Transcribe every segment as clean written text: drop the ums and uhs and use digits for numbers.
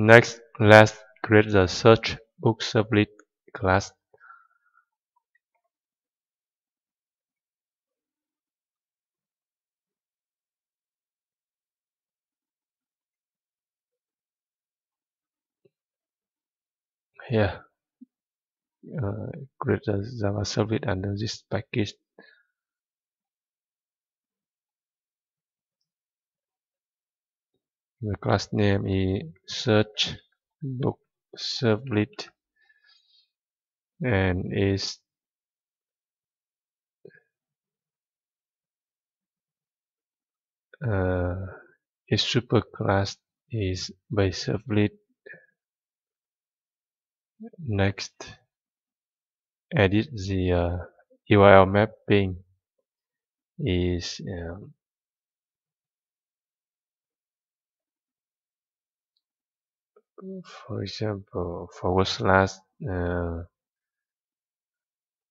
Next, let's create the SearchBookServlet class. Here, create the Java servlet under this package. The class name is SearchBookServlet and its superclass is by servlet. Next, edit the URL mapping is for example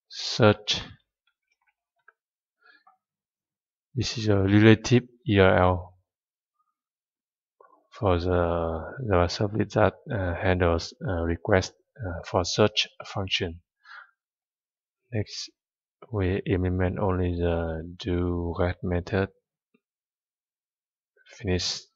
/search. This is a relative URL for the servlet that handles request for search function. Next, we implement only the do get method. Finish.